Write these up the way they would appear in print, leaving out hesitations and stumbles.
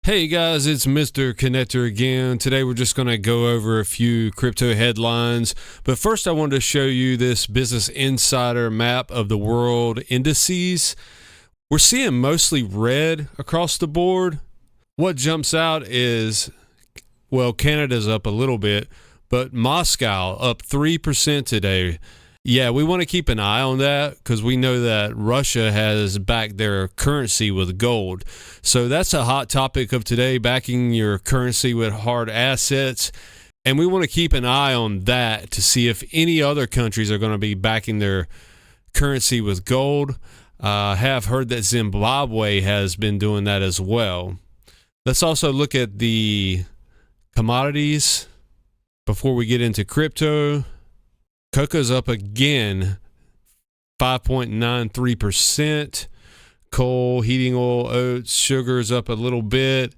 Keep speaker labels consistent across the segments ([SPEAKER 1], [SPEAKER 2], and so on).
[SPEAKER 1] Hey guys, it's Mr. Connector again. Today we're just going to go over a few crypto headlines. But first I wanted to show you this Business Insider map of the world indices. We're seeing mostly red across the board. What jumps out is, well, Canada's up a little bit, but Moscow up 3% today. Yeah, we want to keep an eye on that because we know that Russia has backed their currency with gold. So that's a hot topic of today, backing your currency with hard assets. And we want to keep an eye on that to see if any other countries are going to be backing their currency with gold. I have heard that Zimbabwe has been doing that as well. Let's also look at the commodities before we get into crypto. Cocoa's up again, 5.93%. Coal, heating oil, oats, sugar's up a little bit.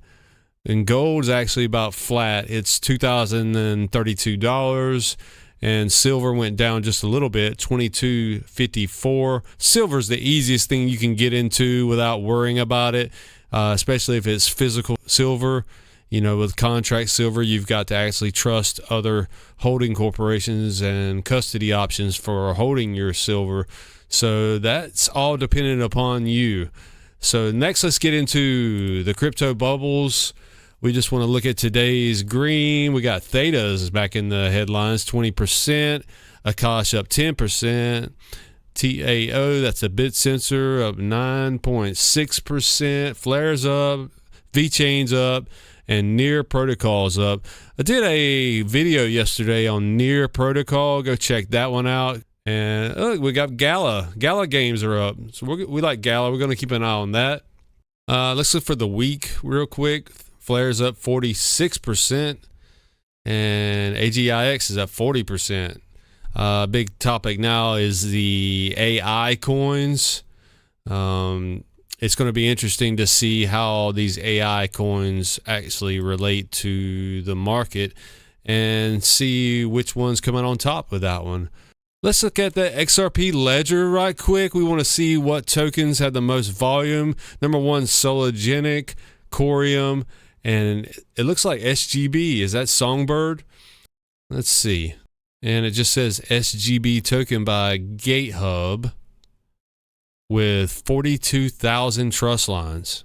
[SPEAKER 1] And gold's actually about flat. It's $2,032. And silver went down just a little bit, $22.54. Silver's the easiest thing you can get into without worrying about it, especially if it's physical silver. You know, with contract silver, you've got to actually trust other holding corporations and custody options for holding your silver. So that's all dependent upon you. So next, let's get into the crypto bubbles. We just want to look at today's green. We got Theta's back in the headlines, 20%. Akash up 10%. TAO, that's a bit sensor, up 9.6%. Flare's up. VeChain's up. And Near Protocol's up. I did a video yesterday on Near Protocol. Go check that one out. And look, we got Gala. Gala games are up. So we like Gala. We're going to keep an eye on that. Let's look for the week real quick. Flare's up 46%. And AGIX is up 40%. Big topic now is the AI coins. It's going to be interesting to see how these AI coins actually relate to the market and see which one's coming on top with that one. Let's look at the XRP ledger right quick. We want to see what tokens had the most volume. Number one, Sologenic, Corium, and it looks like SGB. Is that Songbird? Let's see. And it just says SGB token by GateHub, with 42,000 trust lines.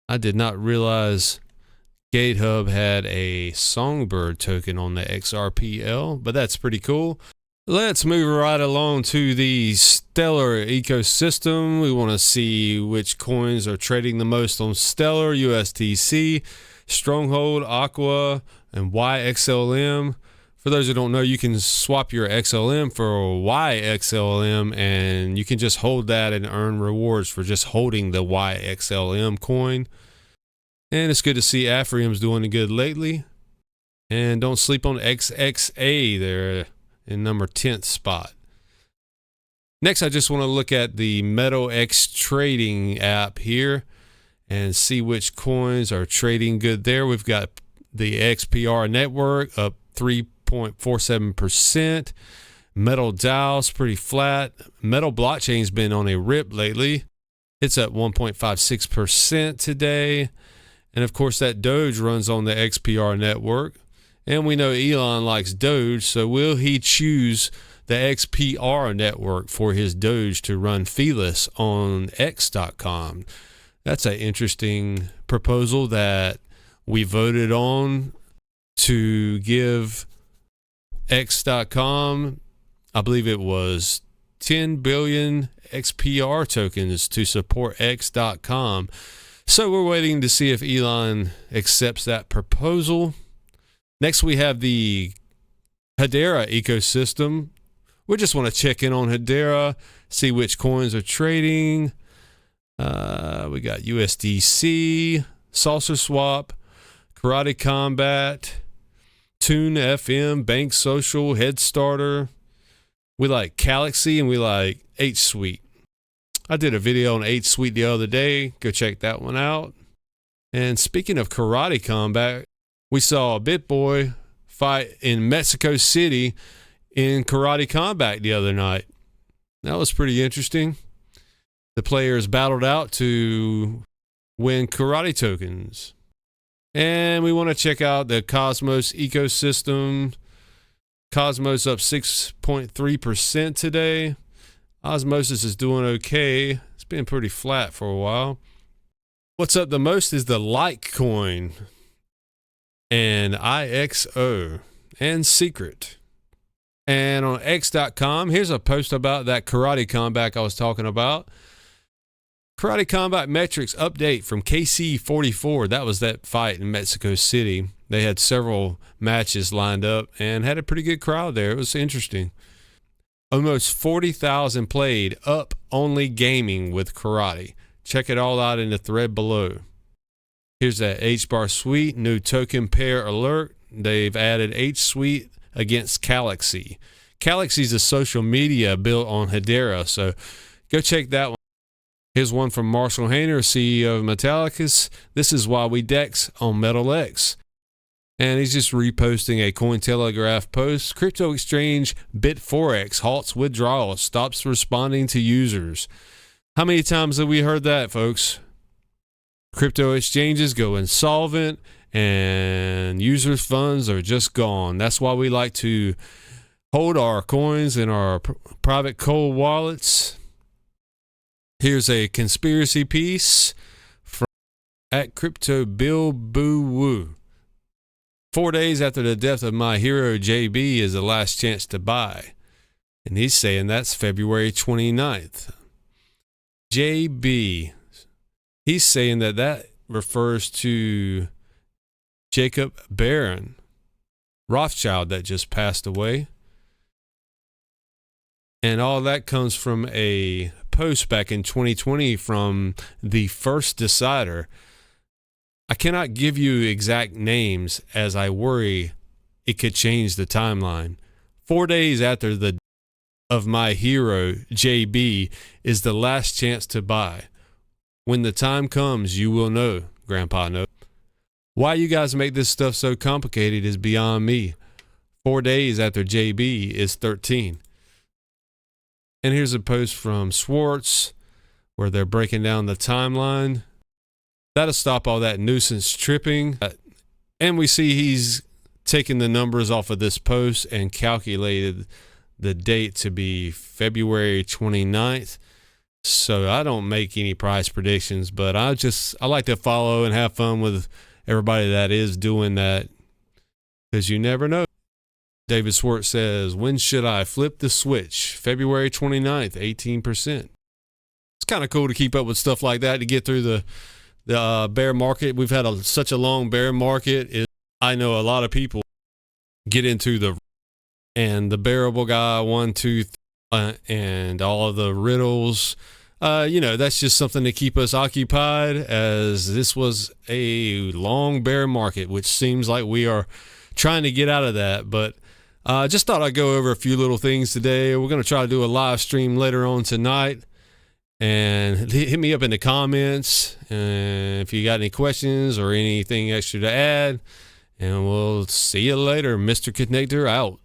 [SPEAKER 1] I did not realize GateHub had a Songbird token on the XRPL, but that's pretty cool. Let's move right along to the Stellar ecosystem. We want to see which coins are trading the most on Stellar, USTC, Stronghold, Aqua, and YXLM. For those who don't know, you can swap your XLM for YXLM, and you can just hold that and earn rewards for just holding the YXLM coin. And it's good to see Aphrium's doing good lately. And don't sleep on XXA there in number 10th spot. Next, I just want to look at the MetalX trading app here and see which coins are trading good there. We've got the XPR network up 3.47%. Metal DAO's pretty flat. Metal Blockchain's been on a rip lately. It's at 1.56% today. And of course, that Doge runs on the XPR network. And we know Elon likes Doge, so will he choose the XPR network for his Doge to run feeless on X.com? That's an interesting proposal that we voted on to give X.com, I believe it was 10 billion XPR tokens to support X.com. So we're waiting to see if Elon accepts that proposal. Next, we have the Hedera ecosystem. We just want to check in on Hedera, see which coins are trading. We got USDC, Saucer Swap, Karate Combat, Tune FM, Bank Social, Headstarter. We like Galaxy and we like H-Suite. I did a video on H-Suite the other day. Go check that one out. And speaking of Karate Combat, we saw BitBoy fight in Mexico City in Karate Combat the other night. That was pretty interesting. The players battled out to win karate tokens. And we want to check out the Cosmos ecosystem. Cosmos up 6.3% today. Osmosis is doing okay. It's been pretty flat for a while. What's up the most is the Litecoin and IXO and Secret. And on X.com, here's a post about that Karate Comeback I was talking about. Karate Combat Metrics update from KC44. That was that fight in Mexico City. They had several matches lined up and had a pretty good crowd there. It was interesting. Almost 40,000 played up only gaming with karate. Check it all out in the thread below. Here's that H-Bar Suite, new token pair alert. They've added H-Suite against Galaxy. Galaxy is a social media built on Hedera, so go check that one. Here's one from Marshall Hayner, CEO of Metallicus. This is why we DEX on Metal X. And he's just reposting a Cointelegraph post. Crypto exchange Bit4X halts withdrawals, stops responding to users. How many times have we heard that, folks? Crypto exchanges go insolvent and users' funds are just gone. That's why we like to hold our coins in our private cold wallets. Here's a conspiracy piece from @CryptoBillBooWoo. 4 days after the death of my hero, JB is the last chance to buy. And he's saying that's February 29th. JB, he's saying that refers to Jacob Baron Rothschild that just passed away. And all that comes from a post back in 2020 from the First Decider. I cannot give you exact names as I worry it could change the timeline. 4 days after the of my hero, JB, is the last chance to buy. When the time comes, you will know, Grandpa knows. Why you guys make this stuff so complicated is beyond me. 4 days after JB is 13. And here's a post from Schwartz where they're breaking down the timeline. That'll stop all that nuisance tripping. And we see he's taken the numbers off of this post and calculated the date to be February 29th. So I don't make any price predictions, but I like to follow and have fun with everybody that is doing that, because you never know. David Schwartz says, when should I flip the switch? February 29th, 18%. It's kind of cool to keep up with stuff like that to get through the bear market. We've had such a long bear market. I know a lot of people get into the bearable guy 1, 2, and all of the riddles. That's just something to keep us occupied, as this was a long bear market, which seems like we are trying to get out of that. But just thought I'd go over a few little things today. We're going to try to do a live stream later on tonight. And hit me up in the comments if you got any questions or anything extra to add. And we'll see you later. Mr. Connector out.